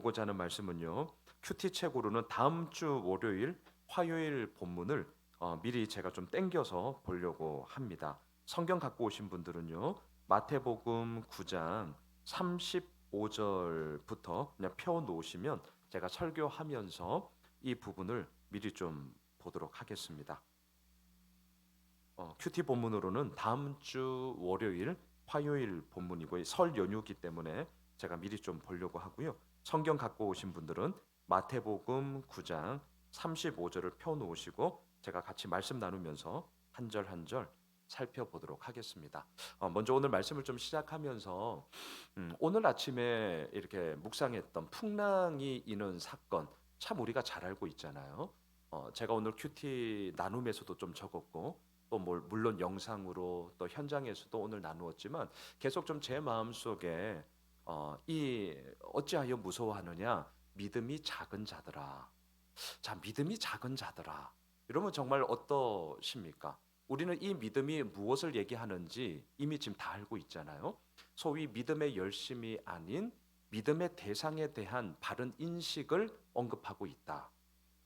드리고자 하는 말씀은요. 큐티 책으로는 다음 주 월요일, 화요일 본문을 미리 제가 좀 땡겨서 보려고 합니다. 성경 갖고 오신 분들은요. 마태복음 9장 35절부터 그냥 펴 놓으시면 제가 설교하면서 이 부분을 미리 좀 보도록 하겠습니다. 큐티 본문으로는 다음 주 월요일, 화요일 본문이고 설 연휴이기 때문에 제가 미리 좀 보려고 하고요. 성경 갖고 오신 분들은 마태복음 9장 35절을 펴 놓으시고 제가 같이 말씀 나누면서 한 절 한 절 살펴보도록 하겠습니다. 먼저 오늘 말씀을 좀 시작하면서 오늘 아침에 이렇게 묵상했던 풍랑이 이는 사건 참 우리가 잘 알고 있잖아요. 제가 오늘 큐티 나눔에서도 좀 적었고 또 물론 영상으로 또 현장에서도 오늘 나누었지만 계속 좀 제 마음속에 이 어찌하여 무서워하느냐 믿음이 작은 자들아. 자, 믿음이 작은 자들아. 이러면 정말 어떠십니까? 우리는 이 믿음이 무엇을 얘기하는지 이미 지금 다 알고 있잖아요. 소위 믿음의 열심이 아닌 믿음의 대상에 대한 바른 인식을 언급하고 있다.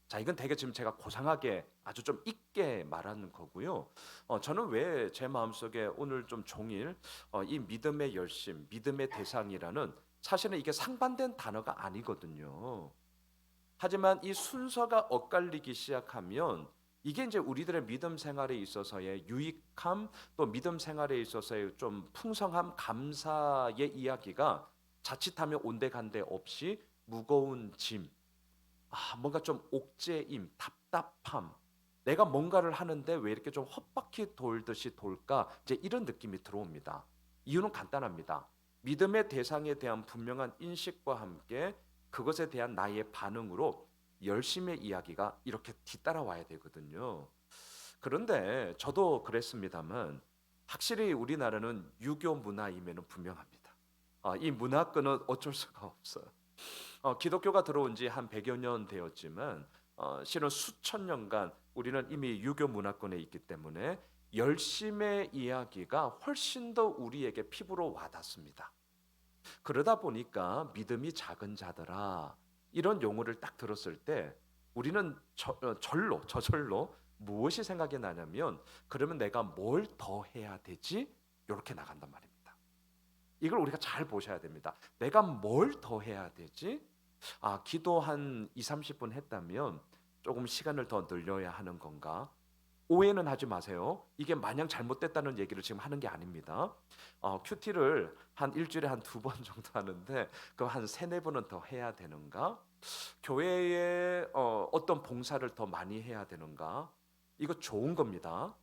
자, 이건 되게 지금 제가 고상하게 아주 좀 있게 말하는 거고요. 저는 왜 제 마음속에 오늘 좀 종일 이 믿음의 열심, 믿음의 대상이라는 사실은 이게 상반된 단어가 아니거든요. 하지만 이 순서가 엇갈리기 시작하면 이게 이제 우리들의 믿음 생활에 있어서의 유익함 또 믿음 생활에 있어서의 좀 풍성함 감사의 이야기가 자칫하면 온데간데 없이 무거운 짐 뭔가 좀 옥죄임, 답답함. 내가 뭔가를 하는데 왜 이렇게 좀 헛바퀴 돌듯이 돌까? 이제 이런 느낌이 들어옵니다. 이유는 간단합니다. 믿음의 대상에 대한 분명한 인식과 함께 그것에 대한 나의 반응으로 열심의 이야기가 이렇게 뒤따라와야 되거든요. 그런데 저도 그랬습니다만 확실히 우리나라는 유교 문화임에는 분명합니다. 이 문화권은 어쩔 수가 없어요. 기독교가 들어온 지 한 100여 년 되었지만 실은 수천 년간 우리는 이미 유교 문화권에 있기 때문에 열심의 이야기가 훨씬 더 우리에게 피부로 와닿습니다. 그러다 보니까 믿음이 작은 자들아 이런 용어를 딱 들었을 때 우리는 저절로 무엇이 생각이 나냐면 그러면 내가 뭘 더 해야 되지? 이렇게 나간단 말입니다. 이걸 우리가 잘 보셔야 됩니다. 내가 뭘 더 해야 되지? 기도 한 2, 30분 했다면 조금 시간을 더 늘려야 하는 건가? 오해는 하지 마세요. 이게 마냥 잘못됐다는 얘기를 지금 하는 게 아닙니다. 큐티를 한 일주일에 한 두 번 정도 하는데 그 한 세네 번은 더 해야 되는가? 교회에 어떤 봉사를 더 많이 해야 되는가? 이거 좋은 겁니다.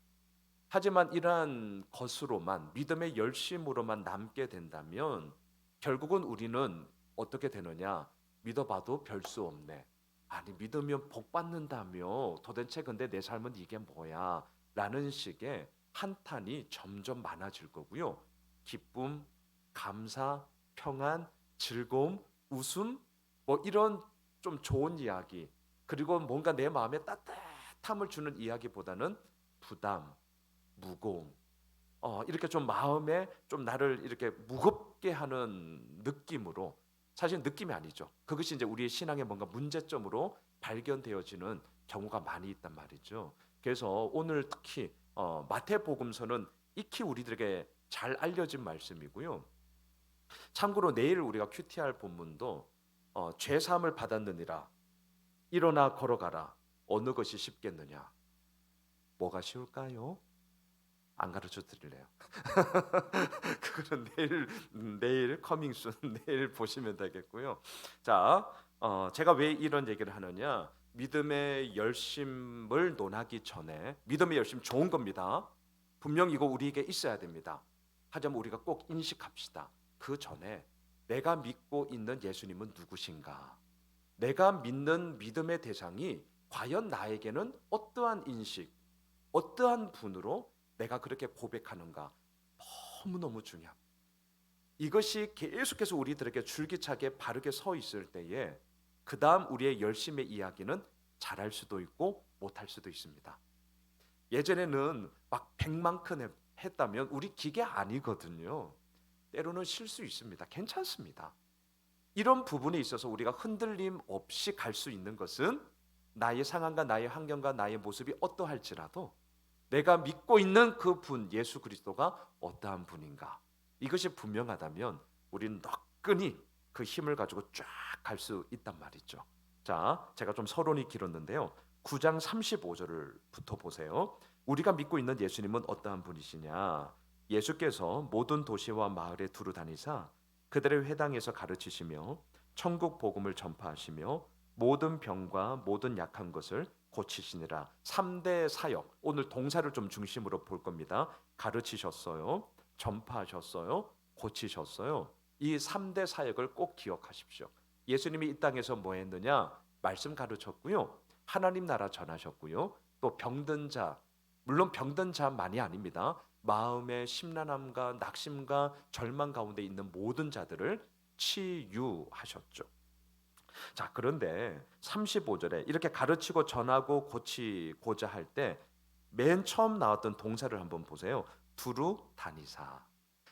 하지만 이러한 것으로만 믿음의 열심으로만 남게 된다면 결국은 우리는 어떻게 되느냐? 믿어봐도 별 수 없네. 아니 믿으면 복 받는다며 도대체 근데 내 삶은 이게 뭐야? 라는 식의 한탄이 점점 많아질 거고요. 기쁨, 감사, 평안, 즐거움, 웃음 뭐 이런 좀 좋은 이야기 그리고 뭔가 내 마음에 따뜻함을 주는 이야기보다는 부담, 무거움. 이렇게 좀 마음에 좀 나를 이렇게 무겁게 하는 느낌으로 사실 느낌이 아니죠. 그것이 이제 우리의 신앙의 뭔가 문제점으로 발견되어지는 경우가 많이 있단 말이죠. 그래서 오늘 특히 마태복음서는 익히 우리들에게 잘 알려진 말씀이고요. 참고로 내일 우리가 큐티할 본문도 죄 사함을 받았느니라 일어나 걸어가라 어느 것이 쉽겠느냐 뭐가 쉬울까요? 안 가르쳐 드릴래요. 그거는 내일 커밍순 내일 보시면 되겠고요. 자, 제가 왜 이런 얘기를 하느냐? 믿음의 열심을 논하기 전에 믿음의 열심 좋은 겁니다. 분명 이거 우리에게 있어야 됩니다. 하지만 우리가 꼭 인식합시다. 그 전에 내가 믿고 있는 예수님은 누구신가? 내가 믿는 믿음의 대상이 과연 나에게는 어떠한 인식, 어떠한 분으로 내가 그렇게 고백하는가 너무너무 중요합니다. 이것이 계속해서 우리들에게 줄기차게 바르게 서 있을 때에 그 다음 우리의 열심의 이야기는 잘할 수도 있고 못할 수도 있습니다. 예전에는 막 100만큼 했다면 우리 기계 아니거든요. 때로는 쉴 수 있습니다. 괜찮습니다. 이런 부분에 있어서 우리가 흔들림 없이 갈 수 있는 것은 나의 상황과 나의 환경과 나의 모습이 어떠할지라도 내가 믿고 있는 그 분 예수 그리스도가 어떠한 분인가, 이것이 분명하다면 우리는 너끈히 그 힘을 가지고 쫙 갈 수 있단 말이죠. 자, 제가 좀 서론이 길었는데요. 9장 35절을부터 보세요. 우리가 믿고 있는 예수님은 어떠한 분이시냐? 예수께서 모든 도시와 마을에 두루 다니사 그들의 회당에서 가르치시며 천국 복음을 전파하시며 모든 병과 모든 약한 것을 고치시니라. 3대 사역, 오늘 동사를 좀 중심으로 볼 겁니다. 가르치셨어요, 전파하셨어요, 고치셨어요. 이 3대 사역을 꼭 기억하십시오. 예수님이 이 땅에서 뭐 했느냐? 말씀 가르쳤고요, 하나님 나라 전하셨고요, 또 병든 자, 물론 병든 자만이 아닙니다. 마음의 심란함과 낙심과 절망 가운데 있는 모든 자들을 치유하셨죠. 자, 그런데 35절에 이렇게 가르치고 전하고 고치고자 할 때 맨 처음 나왔던 동사를 한번 보세요. 두루 다니사.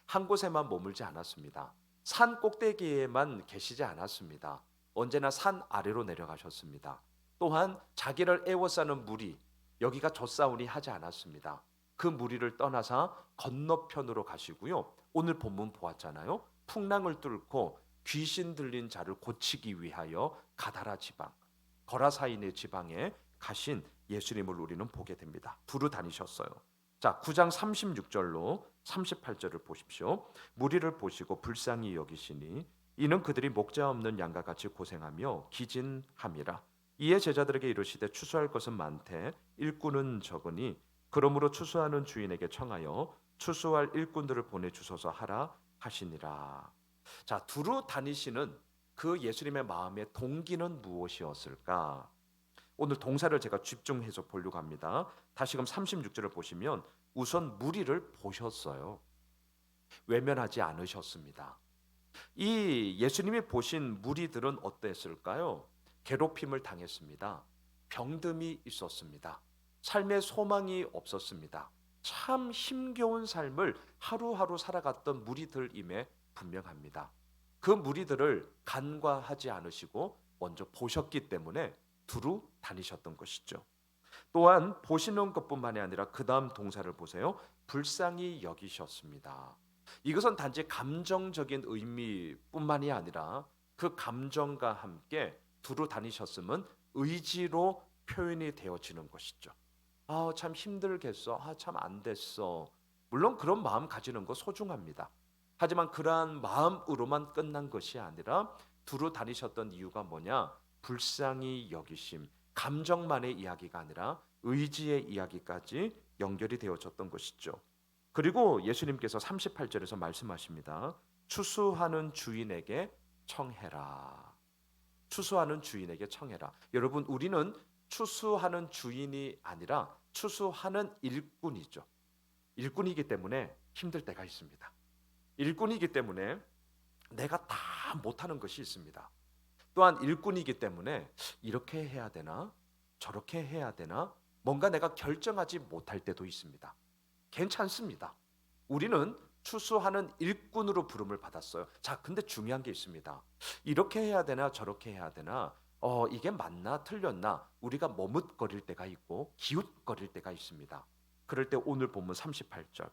한 곳에만 머물지 않았습니다. 산 꼭대기에만 계시지 않았습니다. 언제나 산 아래로 내려가셨습니다. 또한 자기를 애워싸는 무리, 여기가 좁사오니 하지 않았습니다. 그 무리를 떠나서 건너편으로 가시고요. 오늘 본문 보았잖아요. 풍랑을 뚫고 귀신 들린 자를 고치기 위하여 가다라 지방, 거라사인의 지방에 가신 예수님을 우리는 보게 됩니다. 두루 다니셨어요. 자, 9장 36절로 38절을 보십시오. 무리를 보시고 불쌍히 여기시니 이는 그들이 목자 없는 양과 같이 고생하며 기진함이라. 이에 제자들에게 이르시되 추수할 것은 많되 일꾼은 적으니 그러므로 추수하는 주인에게 청하여 추수할 일꾼들을 보내 주소서 하라 하시니라. 자, 두루 다니시는 그 예수님의 마음의 동기는 무엇이었을까? 오늘 동사를 제가 집중해서 보려고 합니다. 다시금 36절을 보시면 우선 무리를 보셨어요. 외면하지 않으셨습니다. 이 예수님이 보신 무리들은 어땠을까요? 괴롭힘을 당했습니다. 병듦이 있었습니다. 삶의 소망이 없었습니다. 참 힘겨운 삶을 하루하루 살아갔던 무리들임에 분명합니다. 그 무리들을 간과하지 않으시고 먼저 보셨기 때문에 두루 다니셨던 것이죠. 또한 보시는 것뿐만이 아니라 그 다음 동사를 보세요. 불쌍히 여기셨습니다. 이것은 단지 감정적인 의미뿐만이 아니라 그 감정과 함께 두루 다니셨음은 의지로 표현이 되어지는 것이죠. 아, 참 힘들겠어. 아, 참 안 됐어. 물론 그런 마음 가지는 거 소중합니다. 하지만 그러한 마음으로만 끝난 것이 아니라 두루 다니셨던 이유가 뭐냐? 불쌍히 여기심, 감정만의 이야기가 아니라 의지의 이야기까지 연결이 되어졌던 것이죠. 그리고 예수님께서 38절에서 말씀하십니다. 추수하는 주인에게 청해라. 추수하는 주인에게 청해라. 여러분, 우리는 추수하는 주인이 아니라 추수하는 일꾼이죠. 일꾼이기 때문에 힘들 때가 있습니다. 일꾼이기 때문에 내가 다 못하는 것이 있습니다. 또한 일꾼이기 때문에 이렇게 해야 되나 저렇게 해야 되나 뭔가 내가 결정하지 못할 때도 있습니다. 괜찮습니다. 우리는 추수하는 일꾼으로 부름을 받았어요. 자, 근데 중요한 게 있습니다. 이렇게 해야 되나 저렇게 해야 되나 이게 맞나 틀렸나 우리가 머뭇거릴 때가 있고 기웃거릴 때가 있습니다. 그럴 때 오늘 본문 38절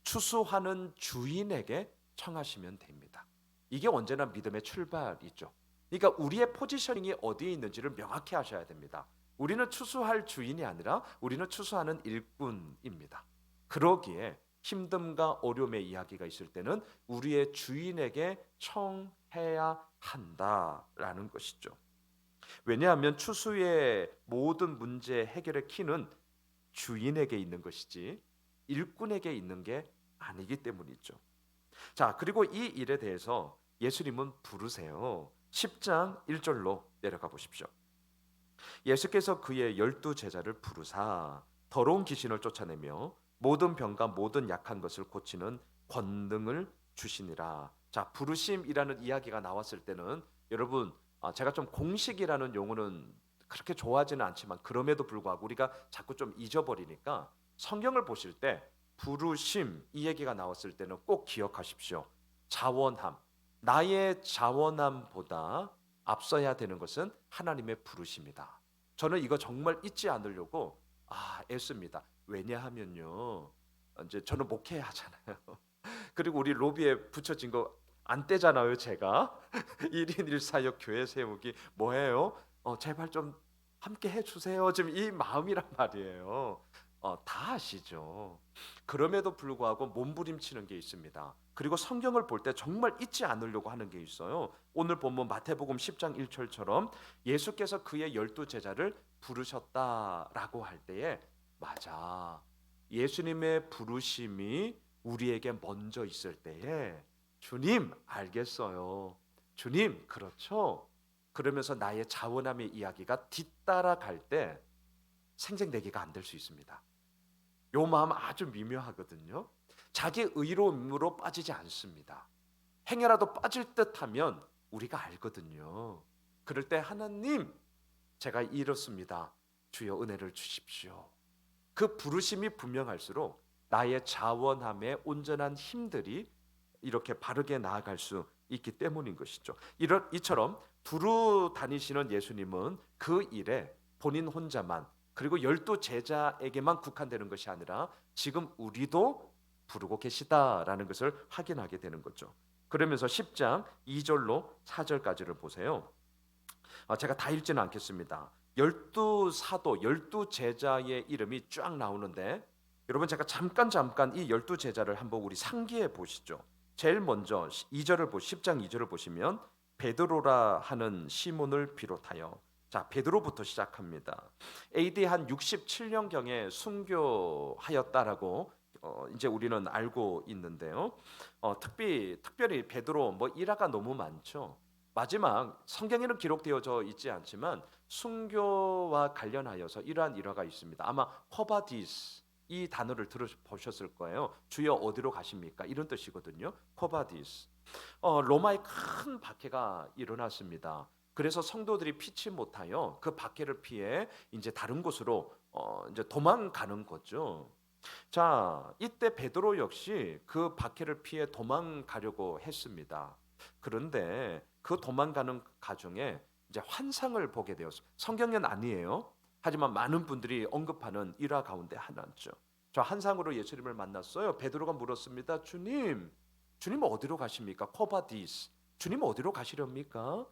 추수하는 주인에게 청하시면 됩니다. 이게 언제나 믿음의 출발이죠. 그러니까 우리의 포지셔닝이 어디에 있는지를 명확히 하셔야 됩니다. 우리는 추수할 주인이 아니라 우리는 추수하는 일꾼입니다. 그러기에 힘듦과 어려움의 이야기가 있을 때는 우리의 주인에게 청해야 한다라는 것이죠. 왜냐하면 추수의 모든 문제 해결의 키는 주인에게 있는 것이지 일꾼에게 있는 게 아니기 때문이죠. 자, 그리고 이 일에 대해서 예수님은 부르세요. 10장 1절로 내려가 보십시오. 예수께서 그의 12 제자를 부르사 더러운 귀신을 쫓아내며 모든 병과 모든 약한 것을 고치는 권능을 주시니라. 자, 부르심이라는 이야기가 나왔을 때는 여러분, 제가 좀 공식이라는 용어는 그렇게 좋아하지는 않지만 그럼에도 불구하고 우리가 자꾸 좀 잊어버리니까 성경을 보실 때 부르심 이 얘기가 나왔을 때는 꼭 기억하십시오. 자원함, 나의 자원함보다 앞서야 되는 것은 하나님의 부르심이다. 저는 이거 정말 잊지 않으려고 애씁니다. 왜냐하면요, 이제 저는 목회야 하잖아요. 그리고 우리 로비에 붙여진 거 안 떼잖아요, 제가. 1인 1사역 교회 세우기 뭐예요? 제발 좀 함께 해주세요. 지금 이 마음이란 말이에요. 다 아시죠. 그럼에도 불구하고 몸부림치는 게 있습니다. 그리고 성경을 볼 때 정말 잊지 않으려고 하는 게 있어요. 오늘 본문 마태복음 10장 1절처럼 예수께서 그의 12제자를 부르셨다라고 할 때에 맞아. 예수님의 부르심이 우리에게 먼저 있을 때에 주님 알겠어요. 주님 그렇죠. 그러면서 나의 자원함의 이야기가 뒤따라갈 때 생색내기가 안 될 수 있습니다. 요 마음 아주 미묘하거든요. 자기 의로움으로 빠지지 않습니다. 행여라도 빠질 듯하면 우리가 알거든요. 그럴 때 하나님 제가 이렇습니다. 주여 은혜를 주십시오. 그 부르심이 분명할수록 나의 자원함의 온전한 힘들이 이렇게 바르게 나아갈 수 있기 때문인 것이죠. 이처럼 두루 다니시는 예수님은 그 일에 본인 혼자만 그리고 12제자에게만 국한되는 것이 아니라 지금 우리도 부르고 계시다라는 것을 확인하게 되는 거죠. 그러면서 10장 2절로 4절까지를 보세요. 제가 다 읽지는 않겠습니다. 12사도 12제자의 이름이 쫙 나오는데 여러분 제가 잠깐 이 12제자를 한번 우리 상기해 보시죠. 제일 먼저 10장 2절을 보시면 베드로라 하는 시몬을 비롯하여 자 베드로부터 시작합니다. AD 한 67년경에 순교하였다라고 이제 우리는 알고 있는데요. 특별히 베드로 일화가 너무 많죠. 마지막 성경에는 기록되어져 있지 않지만 순교와 관련하여서 이러한 일화가 있습니다. 아마 코바디스 이 단어를 들어보셨을 거예요. 주여 어디로 가십니까? 이런 뜻이거든요. 코바디스. 로마에 큰 박해가 일어났습니다. 그래서 성도들이 피치 못하여 그 박해를 피해 이제 다른 곳으로 이제 도망가는 거죠. 자, 이때 베드로 역시 그 박해를 피해 도망가려고 했습니다. 그런데 그 도망가는 가중에 이제 환상을 보게 되었습니다. 성경은 아니에요. 하지만 많은 분들이 언급하는 일화 가운데 하나죠. 저 환상으로 예수님을 만났어요. 베드로가 물었습니다. 주님 어디로 가십니까? 코바디스. 주님 어디로 가시렵니까?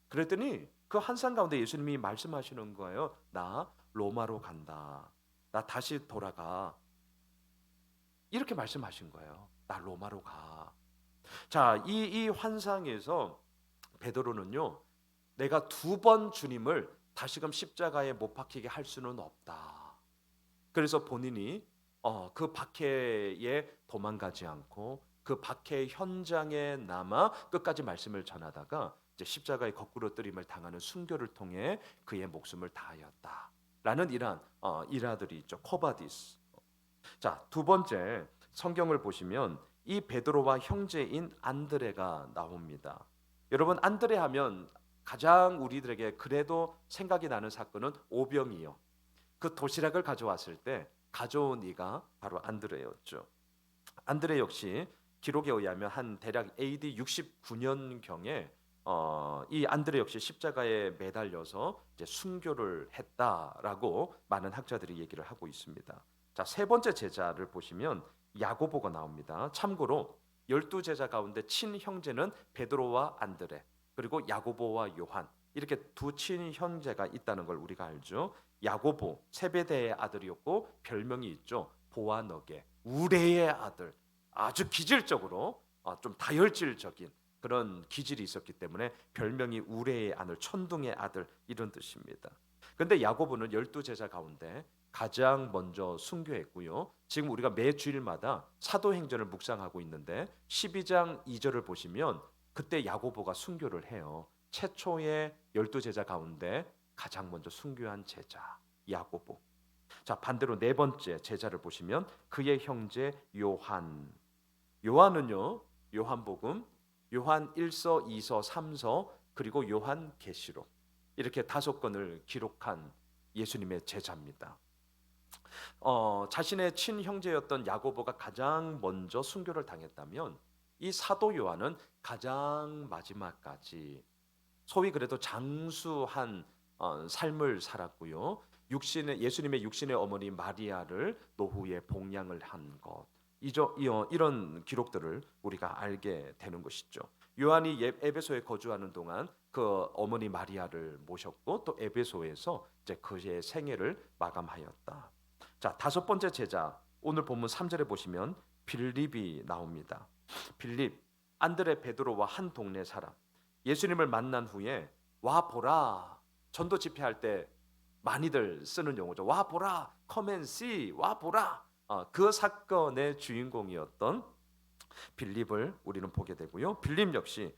그랬더니 그 환상 가운데 예수님이 말씀하시는 거예요. 나 로마로 간다. 나 다시 돌아가. 이렇게 말씀하신 거예요. 나 로마로 가. 자, 이 환상에서 베드로는요. 내가 2번 주님을 다시금 십자가에 못 박히게 할 수는 없다. 그래서 본인이 그 박해에 도망가지 않고 그 박해 현장에 남아 끝까지 말씀을 전하다가 이제 십자가의 거꾸로 뜨림을 당하는 순교를 통해 그의 목숨을 다하였다라는 이러한 일화들이 있죠. 코바디스. 자, 두 번째 성경을 보시면 이 베드로와 형제인 안드레가 나옵니다. 여러분 안드레 하면 가장 우리들에게 그래도 생각이 나는 사건은 오병이요. 그 도시락을 가져왔을 때 가져온 이가 바로 안드레였죠. 안드레 역시 기록에 의하면 한 대략 AD 69년경에 이 안드레 역시 십자가에 매달려서 이제 순교를 했다라고 많은 학자들이 얘기를 하고 있습니다. 자, 세 번째 제자를 보시면 야고보가 나옵니다. 참고로 12제자 가운데 친형제는 베드로와 안드레 그리고 야고보와 요한 이렇게 두 친형제가 있다는 걸 우리가 알죠. 야고보 세베대의 아들이었고 별명이 있죠. 보아너게 우레의 아들. 아주 기질적으로 좀 다혈질적인 그런 기질이 있었기 때문에 별명이 우레의 아들, 천둥의 아들 이런 뜻입니다. 근데 야고보는 12제자 가운데 가장 먼저 순교했고요. 지금 우리가 매 주일마다 사도행전을 묵상하고 있는데 12장 2절을 보시면 그때 야고보가 순교를 해요. 최초의 12제자 가운데 가장 먼저 순교한 제자 야고보. 자, 반대로 네 번째 제자를 보시면 그의 형제 요한. 요한은요. 요한복음, 요한 1서, 2서, 3서 그리고 요한 계시록 이렇게 5권을 기록한 예수님의 제자입니다. 자신의 친형제였던 야고보가 가장 먼저 순교를 당했다면 이 사도 요한은 가장 마지막까지 소위 그래도 장수한 삶을 살았고요. 예수님의 육신의 어머니 마리아를 노후에 봉양을 한 것. 이런 기록들을 우리가 알게 되는 것이죠. 요한이 에베소에 거주하는 동안 그 어머니 마리아를 모셨고 또 에베소에서 이제 그의 생애를 마감하였다. 자, 다섯 번째 제자. 오늘 본문 3절에 보시면 빌립이 나옵니다. 빌립, 안드레, 베드로와 한 동네 사람. 예수님을 만난 후에 와 보라. 전도 집회할 때 많이들 쓰는 용어죠. 와 보라, come and see, 와 보라. 그 사건의 주인공이었던 빌립을 우리는 보게 되고요. 빌립 역시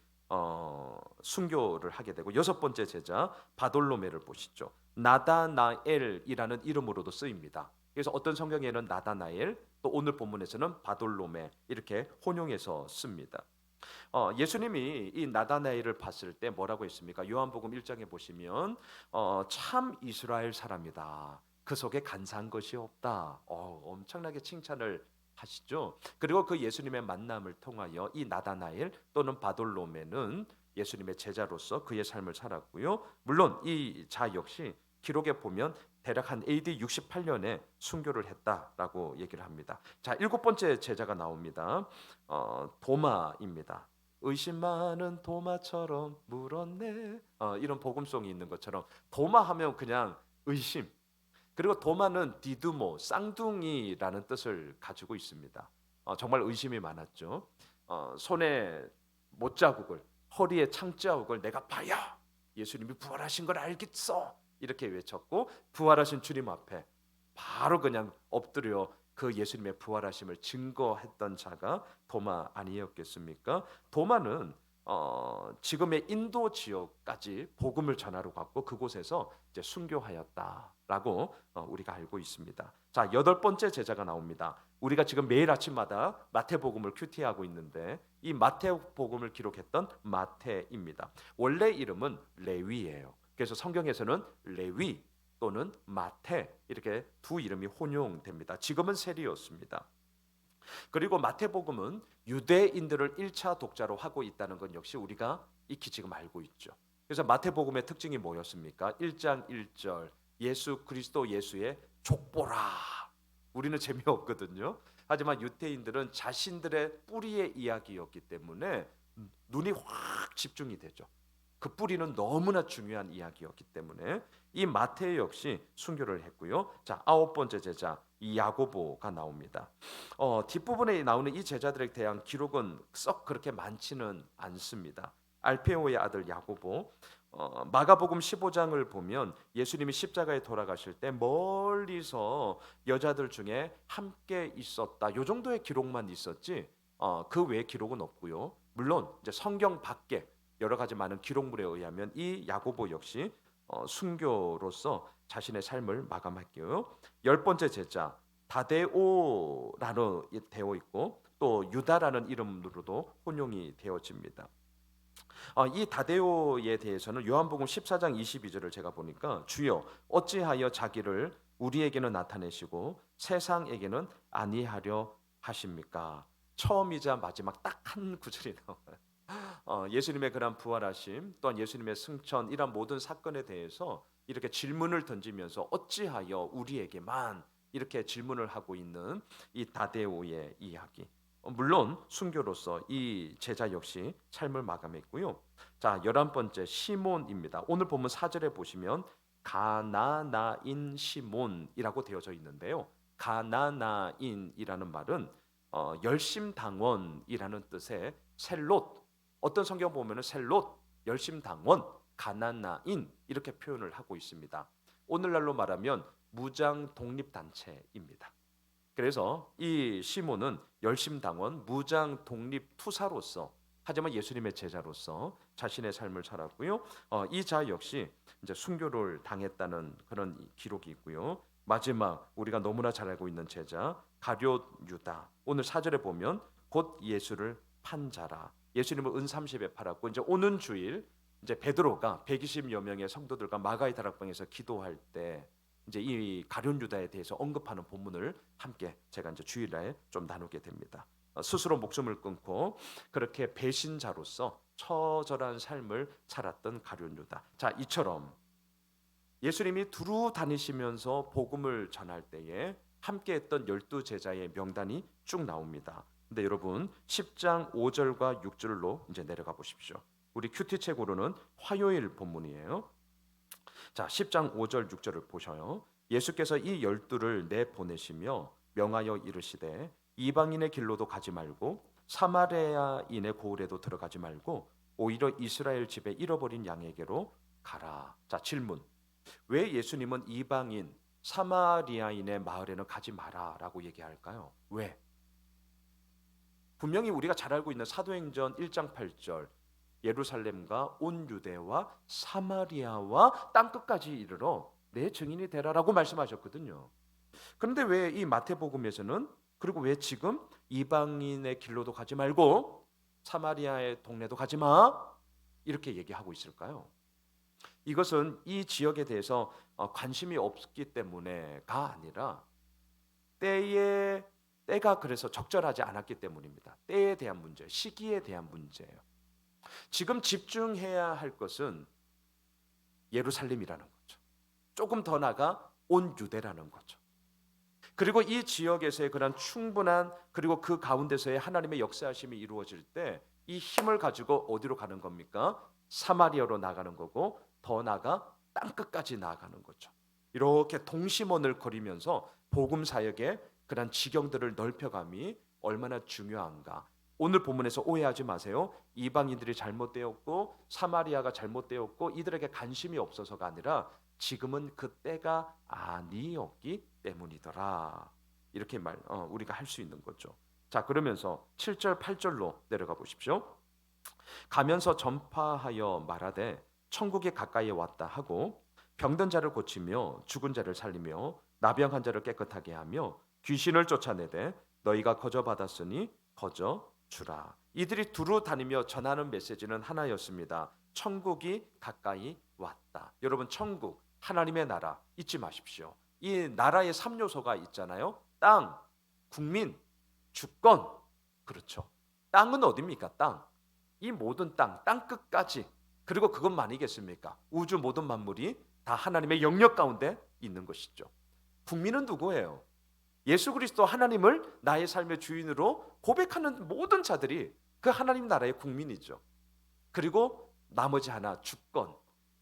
순교를 하게 되고, 여섯 번째 제자 바돌로메를 보시죠. 나다나엘이라는 이름으로도 쓰입니다. 그래서 어떤 성경에는 나다나엘, 또 오늘 본문에서는 바돌로메 이렇게 혼용해서 씁니다. 예수님이 이 나다나엘을 봤을 때 뭐라고 했습니까? 요한복음 1장에 보시면 참 이스라엘 사람이다. 그 속에 간사한 것이 없다. 엄청나게 칭찬을 하시죠. 그리고 그 예수님의 만남을 통하여 이 나다나엘 또는 바돌로메는 예수님의 제자로서 그의 삶을 살았고요. 물론 이 자 역시 기록에 보면 대략 한 AD 68년에 순교를 했다라고 얘기를 합니다. 자, 일곱 번째 제자가 나옵니다. 도마입니다. 의심 많은 도마처럼 물었네. 이런 복음송이 있는 것처럼 도마하면 그냥 의심. 그리고 도마는 디두모, 쌍둥이라는 뜻을 가지고 있습니다. 정말 의심이 많았죠. 손에 못자국을, 허리에 창자국을 내가 봐야 예수님이 부활하신 걸 알겠어. 이렇게 외쳤고 부활하신 주님 앞에 바로 그냥 엎드려 그 예수님의 부활하심을 증거했던 자가 도마 아니었겠습니까? 도마는 지금의 인도 지역까지 복음을 전하러 갔고 그곳에서 이제 순교하였다라고 우리가 알고 있습니다. 자, 여덟 번째 제자가 나옵니다. 우리가 지금 매일 아침마다 마태복음을 큐티하고 있는데 이 마태복음을 기록했던 마태입니다. 원래 이름은 레위예요. 그래서 성경에서는 레위 또는 마태 이렇게 두 이름이 혼용됩니다. 지금은 세리였습니다. 그리고 마태복음은 유대인들을 1차 독자로 하고 있다는 건 역시 우리가 익히 지금 알고 있죠. 그래서 마태복음의 특징이 뭐였습니까? 1장 1절 예수 그리스도 예수의 족보라. 우리는 재미없거든요. 하지만 유대인들은 자신들의 뿌리의 이야기였기 때문에 눈이 확 집중이 되죠. 그 뿌리는 너무나 중요한 이야기였기 때문에 이 마태 역시 순교를 했고요. 자, 아홉 번째 제자 이 야고보가 나옵니다. 뒷부분에 나오는 이 제자들에 대한 기록은 썩 그렇게 많지는 않습니다. 알페오의 아들 야고보. 마가복음 15장을 보면 예수님이 십자가에 돌아가실 때 멀리서 여자들 중에 함께 있었다. 요 정도의 기록만 있었지 그 외의 기록은 없고요. 물론 이제 성경 밖에 여러 가지 많은 기록물에 의하면 이 야고보 역시 순교로서 자신의 삶을 마감할게요. 열 번째 제자 다데오라로 되어 있고 또 유다라는 이름으로도 혼용이 되어집니다. 이 다데오에 대해서는 요한복음 14장 22절을 제가 보니까 주여 어찌하여 자기를 우리에게는 나타내시고 세상에게는 아니하려 하십니까? 처음이자 마지막 딱 한 구절이 나와요. 예수님의 그런 부활하심 또한 예수님의 승천 이런 모든 사건에 대해서 이렇게 질문을 던지면서 어찌하여 우리에게만 이렇게 질문을 하고 있는 이 다데오의 이야기. 물론 순교로서 이 제자 역시 삶을 마감했고요. 자, 11번째 시몬입니다. 오늘 보면 4절에 보시면 가나나인 시몬이라고 되어져 있는데요. 가나나인이라는 말은 열심당원이라는 뜻의 셀롯, 어떤 성경 보면은 셀롯, 열심당원, 가나나인 이렇게 표현을 하고 있습니다. 오늘날로 말하면 무장 독립단체입니다. 그래서 이 시몬은 열심당원, 무장 독립투사로서 하지만 예수님의 제자로서 자신의 삶을 살았고요. 이 자 역시 이제 순교를 당했다는 그런 기록이 있고요. 마지막 우리가 너무나 잘 알고 있는 제자 가룟 유다. 오늘 4절에 보면 곧 예수를 판 자라. 예수님을 은 30에 팔았고 이제 오는 주일 이제 베드로가 120여 명의 성도들과 마가의 다락방에서 기도할 때 이제 이 가룟 유다에 대해서 언급하는 본문을 함께 제가 이제 주일날 좀 나누게 됩니다. 스스로 목숨을 끊고 그렇게 배신자로서 처절한 삶을 살았던 가룟 유다. 자, 이처럼 예수님이 두루 다니시면서 복음을 전할 때에 함께했던 12제자의 명단이 쭉 나옵니다. 근데 여러분 10장 5절과 6절로 이제 내려가 보십시오. 우리 큐티 책으로는 화요일 본문이에요. 자, 10장 5절 6절을 보셔요. 예수께서 이 12를 내보내시며 명하여 이르시되 이방인의 길로도 가지 말고 사마리아인의 고을에도 들어가지 말고 오히려 이스라엘 집에 잃어버린 양에게로 가라. 자, 질문. 왜 예수님은 이방인 사마리아인의 마을에는 가지 마라라고 얘기할까요? 왜? 분명히 우리가 잘 알고 있는 사도행전 1장 8절 예루살렘과 온 유대와 사마리아와 땅끝까지 이르러 내 증인이 되라라고 말씀하셨거든요. 그런데 왜 이 마태복음에서는 그리고 왜 지금 이방인의 길로도 가지 말고 사마리아의 동네도 가지 마 이렇게 얘기하고 있을까요? 이것은 이 지역에 대해서 관심이 없기 때문에가 아니라 때가 그래서 적절하지 않았기 때문입니다. 때에 대한 문제, 시기에 대한 문제예요. 지금 집중해야 할 것은 예루살렘이라는 거죠. 조금 더 나아가 온 유대라는 거죠. 그리고 이 지역에서의 그런 충분한 그리고 그 가운데서의 하나님의 역사하심이 이루어질 때 이 힘을 가지고 어디로 가는 겁니까? 사마리아로 나가는 거고 더 나아가 땅끝까지 나아가는 거죠. 이렇게 동심원을 거리면서 복음 사역의 그런 지경들을 넓혀감이 얼마나 중요한가. 오늘 본문에서 오해하지 마세요. 이방인들이 잘못되었고 사마리아가 잘못되었고 이들에게 관심이 없어서가 아니라 지금은 그 때가 아니었기 때문이더라. 이렇게 우리가 할 수 있는 거죠. 자, 그러면서 7절 8절로 내려가 보십시오. 가면서 전파하여 말하되 천국이 가까이 왔다 하고 병든 자를 고치며 죽은 자를 살리며 나병한 자를 깨끗하게 하며 귀신을 쫓아내되 너희가 거저 받았으니 거저 주라. 이들이 두루 다니며 전하는 메시지는 하나였습니다. 천국이 가까이 왔다. 여러분, 천국, 하나님의 나라 잊지 마십시오. 이 나라의 3요소가 있잖아요. 땅, 국민, 주권. 그렇죠. 땅은 어디입니까? 땅. 이 모든 땅 끝까지. 그리고 그것만이겠습니까? 우주 모든 만물이 다 하나님의 영역 가운데 있는 것이죠. 국민은 누구예요? 예수 그리스도 하나님을 나의 삶의 주인으로 고백하는 모든 자들이 그 하나님 나라의 국민이죠. 그리고 나머지 하나, 주권.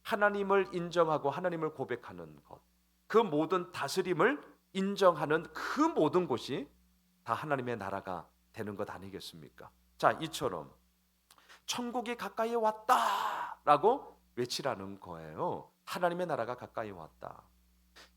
하나님을 인정하고 하나님을 고백하는 것. 그 모든 다스림을 인정하는 그 모든 곳이 다 하나님의 나라가 되는 것 아니겠습니까? 자, 이처럼 천국이 가까이 왔다라고 외치라는 거예요. 하나님의 나라가 가까이 왔다.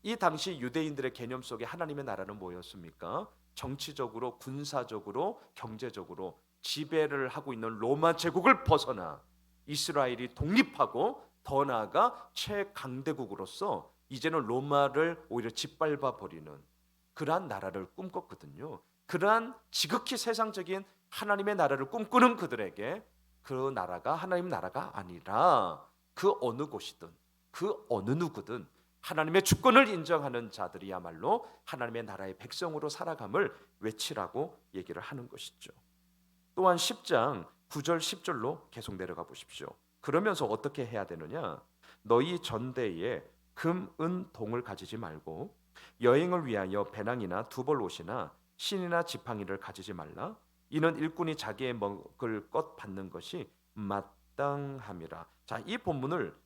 이 당시 유대인들의 개념 속에 하나님의 나라는 뭐였습니까? 정치적으로, 군사적으로, 경제적으로 지배를 하고 있는 로마 제국을 벗어나 이스라엘이 독립하고 더 나아가 최강대국으로서 이제는 로마를 오히려 짓밟아 버리는 그러한 나라를 꿈꿨거든요. 그러한 지극히 세상적인 하나님의 나라를 꿈꾸는 그들에게 그 나라가 하나님 나라가 아니라 그 어느 곳이든 그 어느 누구든 하나님의 주권을 인정하는 자들이야말로 하나님의 나라의 백성으로 살아감을 외치라고 얘기를 하는 것이죠. 또한 10장 9절 10절로 계속 내려가 보십시오. 그러면서 어떻게 해야 되느냐? 너희 전대에 금, 은, 동을 가지지 말고 여행을 위하여 배낭이나 두벌 옷이나 신이나 지팡이를 가지지 말라. 이는 일꾼이 자기의 먹을 것 받는 것이 마땅함이라. 자, 이 본문을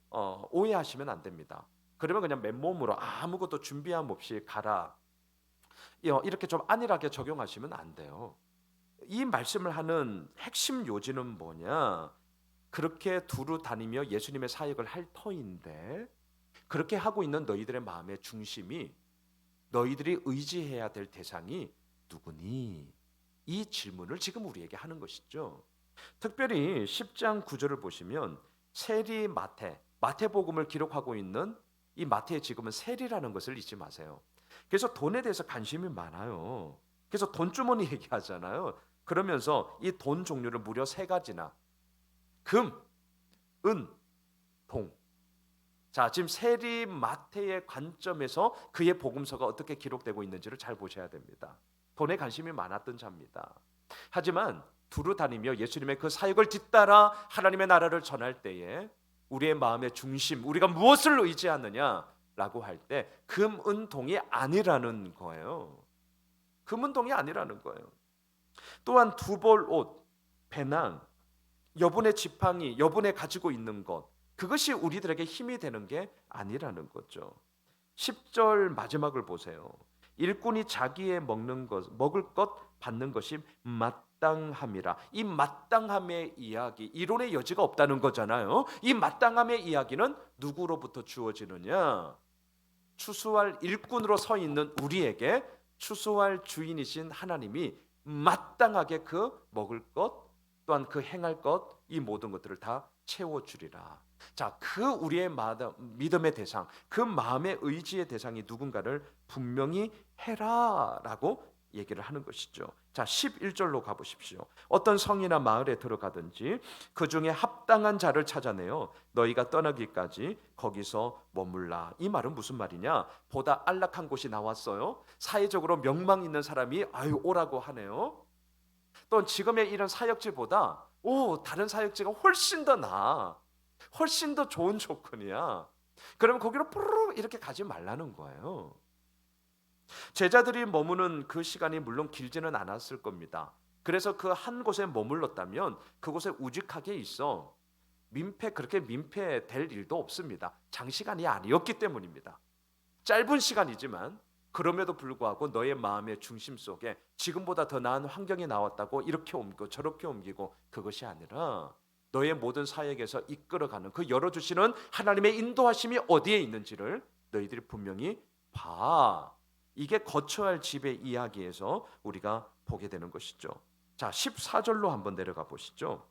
오해하시면 안 됩니다. 그러면 그냥 맨몸으로 아무것도 준비함 없이 가라. 이렇게 좀 안일하게 적용하시면 안 돼요. 이 말씀을 하는 핵심 요지는 뭐냐? 그렇게 두루 다니며 예수님의 사역을 할 터인데 그렇게 하고 있는 너희들의 마음의 중심이 너희들이 의지해야 될 대상이 누구니? 이 질문을 지금 우리에게 하는 것이죠. 특별히 10장 9절을 보시면 세리 마태복음을 기록하고 있는 이 마태의 지금은 세리라는 것을 잊지 마세요. 그래서 돈에 대해서 관심이 많아요. 그래서 돈주머니 얘기하잖아요. 그러면서 이 돈 종류를 무려 3가지나 금, 은, 동. 자, 지금 세리 마태의 관점에서 그의 복음서가 어떻게 기록되고 있는지를 잘 보셔야 됩니다. 돈에 관심이 많았던 자입니다. 하지만 두루 다니며 예수님의 그 사역을 뒤따라 하나님의 나라를 전할 때에 우리의 마음의 중심, 우리가 무엇을 의지하느냐라고 할 때 금은동이 아니라는 거예요. 금은동이 아니라는 거예요. 또한 두벌 옷, 배낭, 여분의 지팡이, 여분의 가지고 있는 것, 그것이 우리들에게 힘이 되는 게 아니라는 거죠. 10절 마지막을 보세요. 일꾼이 자기의 먹을 것 받는 것이 마땅함이라. 이 마땅함의 이야기, 이론의 여지가 없다는 거잖아요. 이 마땅함의 이야기는 누구로부터 주어지느냐? 추수할 일꾼으로 서 있는 우리에게 추수할 주인이신 하나님이 마땅하게 그 먹을 것 또한 그 행할 것 이 모든 것들을 다 채워주리라. 자, 그 우리의 믿음의 대상, 그 마음의 의지의 대상이 누군가를 분명히 해라라고 얘기를 하는 것이죠. 자, 11절로 가보십시오. 어떤 성이나 마을에 들어가든지 그 중에 합당한 자를 찾아내어 너희가 떠나기까지 거기서 머물라. 이 말은 무슨 말이냐? 보다 안락한 곳이 나왔어요. 사회적으로 명망 있는 사람이 아유 오라고 하네요. 또 지금의 이런 사역지보다 다른 사역지가 훨씬 더 나아. 훨씬 더 좋은 조건이야. 그러면 거기로 푸르르 이렇게 가지 말라는 거예요. 제자들이 머무는 그 시간이 물론 길지는 않았을 겁니다. 그래서 그 한 곳에 머물렀다면 그곳에 우직하게 있어 그렇게 민폐될 일도 없습니다. 장시간이 아니었기 때문입니다. 짧은 시간이지만 그럼에도 불구하고 너의 마음의 중심 속에 지금보다 더 나은 환경이 나왔다고 이렇게 옮기고 저렇게 옮기고 그것이 아니라 너의 모든 사역에서 이끌어가는 그 열어주시는 하나님의 인도하심이 어디에 있는지를 너희들이 분명히 봐. 이게 거처할 집의 이야기에서 우리가 보게 되는 것이죠. 자, 14절로 한번 내려가 보시죠.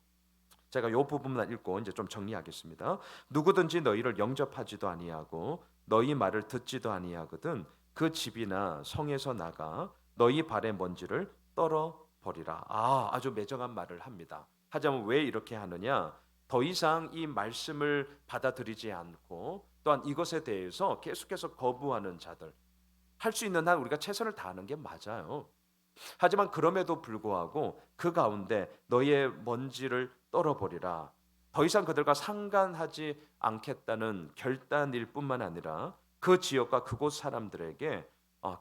제가 이 부분만 읽고 이제 좀 정리하겠습니다. 누구든지 너희를 영접하지도 아니하고 너희 말을 듣지도 아니하거든 그 집이나 성에서 나가 너희 발의 먼지를 떨어 버리라. 아주 매정한 말을 합니다. 하자면 왜 이렇게 하느냐? 더 이상 이 말씀을 받아들이지 않고 또한 이것에 대해서 계속해서 거부하는 자들, 할 수 있는 한 우리가 최선을 다하는 게 맞아요. 하지만 그럼에도 불구하고 그 가운데 너의 먼지를 떨어버리라. 더 이상 그들과 상관하지 않겠다는 결단일 뿐만 아니라 그 지역과 그곳 사람들에게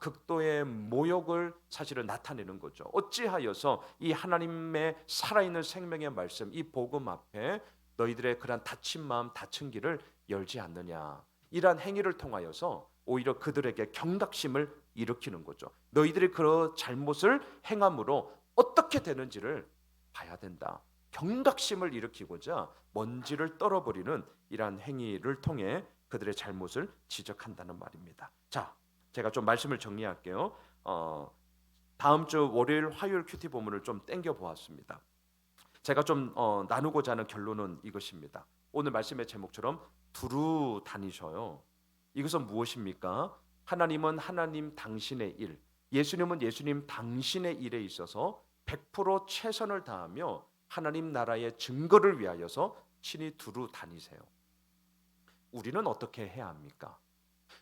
극도의 모욕을 사실은 나타내는 거죠. 어찌하여서 이 하나님의 살아있는 생명의 말씀, 이 복음 앞에 너희들의 그러한 닫힌 마음, 닫힌 길을 열지 않느냐. 이러한 행위를 통하여서 오히려 그들에게 경각심을 일으키는 거죠. 너희들이 그 잘못을 행함으로 어떻게 되는지를 봐야 된다. 경각심을 일으키고자 먼지를 떨어버리는 이러한 행위를 통해 그들의 잘못을 지적한다는 말입니다. 자, 제가 좀 말씀을 정리할게요. 다음 주 월요일, 화요일 큐티 본문을 좀 땡겨 보았습니다. 제가 좀 나누고자 하는 결론은 이것입니다. 오늘 말씀의 제목처럼 두루 다니셔요. 이것은 무엇입니까? 하나님은 하나님 당신의 일, 예수님은 예수님 당신의 일에 있어서 100% 최선을 다하며 하나님 나라의 증거를 위하여서 친히 두루 다니세요. 우리는 어떻게 해야 합니까?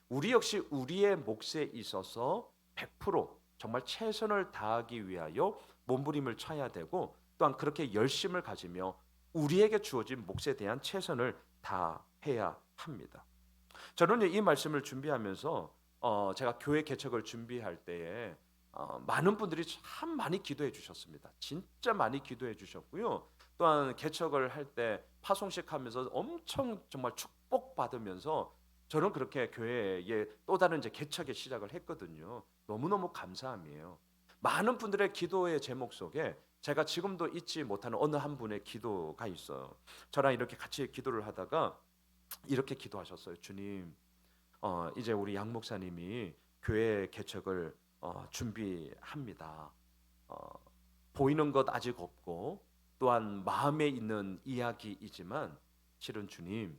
우리 역시 우리의 몫에 있어서 100% 정말 최선을 다하기 위하여 몸부림을 쳐야 되고 또한 그렇게 열심을 가지며 우리에게 주어진 몫에 대한 최선을 다해야 합니다. 저는 이 말씀을 준비하면서 제가 교회 개척을 준비할 때에 많은 분들이 참 많이 기도해 주셨습니다. 진짜 많이 기도해 주셨고요. 또한 개척을 할 때 파송식 하면서 엄청 정말 축복받으면서 저는 그렇게 교회에 또 다른 이제 개척의 시작을 했거든요. 너무너무 감사함이에요. 많은 분들의 기도의 제목 속에 제가 지금도 잊지 못하는 어느 한 분의 기도가 있어요. 저랑 이렇게 같이 기도를 하다가 이렇게 기도하셨어요. 주님, 이제 우리 양 목사님이 교회 개척을 준비합니다. 보이는 것 아직 없고 또한 마음에 있는 이야기이지만 실은 주님,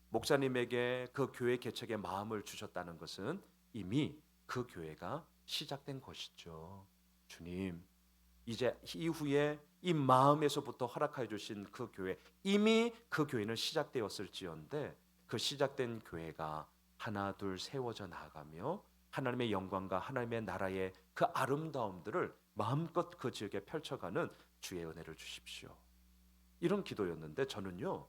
목사님에게 그 교회 개척의 마음을 주셨다는 것은 이미 그 교회가 시작된 것이죠. 주님, 이제 이후에 이 마음에서부터 허락해 주신 그 교회, 이미 그 교회는 시작되었을지언데 그 시작된 교회가 하나 둘 세워져 나가며 하나님의 영광과 하나님의 나라의 그 아름다움들을 마음껏 그 지역에 펼쳐가는 주의 은혜를 주십시오. 이런 기도였는데 저는요,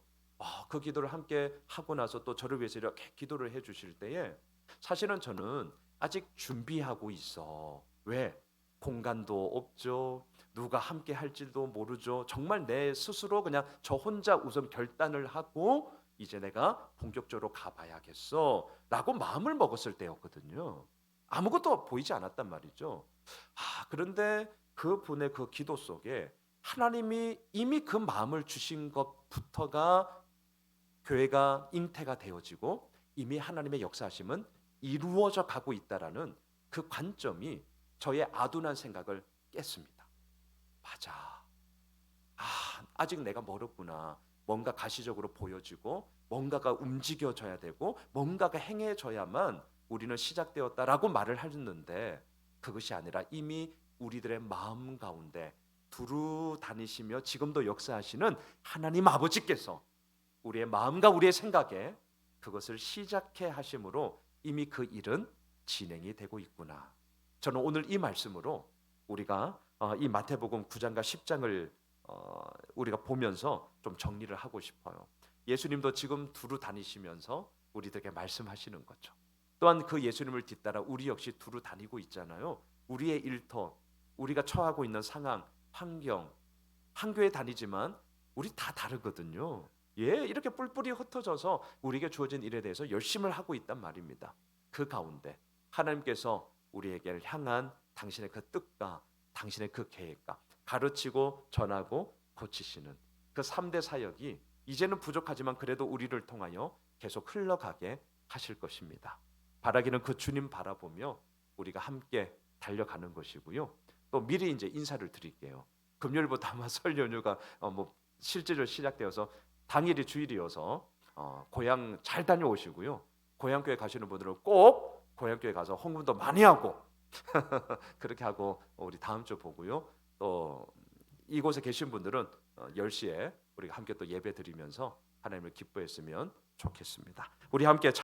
그 기도를 함께 하고 나서 또 저를 위해서 이렇게 기도를 해주실 때에 사실은 저는 아직 준비하고 있어. 왜? 공간도 없죠. 누가 함께 할지도 모르죠. 정말 내 스스로 그냥 저 혼자 우선 결단을 하고 이제 내가 본격적으로 가봐야겠어 라고 마음을 먹었을 때였거든요. 아무것도 보이지 않았단 말이죠. 그런데 그분의 그 기도 속에 하나님이 이미 그 마음을 주신 것부터가 교회가 잉태가 되어지고 이미 하나님의 역사하심은 이루어져 가고 있다라는 그 관점이 저의 아둔한 생각을 깼습니다. 맞아. 아직 내가 멀었구나. 뭔가 가시적으로 보여지고 뭔가가 움직여져야 되고 뭔가가 행해져야만 우리는 시작되었다라고 말을 했는데 그것이 아니라 이미 우리들의 마음 가운데 두루 다니시며 지금도 역사하시는 하나님 아버지께서 우리의 마음과 우리의 생각에 그것을 시작해 하심으로 이미 그 일은 진행이 되고 있구나. 저는 오늘 이 말씀으로 우리가 이 마태복음 9장과 10장을 우리가 보면서 좀 정리를 하고 싶어요. 예수님도 지금 두루 다니시면서 우리들에게 말씀하시는 거죠. 또한 그 예수님을 뒤따라 우리 역시 두루 다니고 있잖아요. 우리의 일터, 우리가 처하고 있는 상황, 환경, 한 교회 다니지만 우리 다 다르거든요. 이렇게 뿔뿔이 흩어져서 우리에게 주어진 일에 대해서 열심을 하고 있단 말입니다. 그 가운데 하나님께서 우리에게 향한 당신의 그 뜻과 당신의 그 계획과 가르치고 전하고 고치시는 그 3대 사역이 이제는 부족하지만 그래도 우리를 통하여 계속 흘러가게 하실 것입니다. 바라기는 그 주님 바라보며 우리가 함께 달려가는 것이고요. 또 미리 이제 인사를 드릴게요. 금요일부터 아마 설 연휴가 실제로 시작되어서 당일이 주일이어서 고향 잘 다녀오시고요. 고향교회 가시는 분들은 꼭 고향교회 가서 헌금도 많이 하고 그렇게 하고 우리 다음 주 보고요. 또 이곳에 계신 분들은 10시에 우리가 함께 또 예배 드리면서 하나님을 기뻐했으면 좋겠습니다. 우리 함께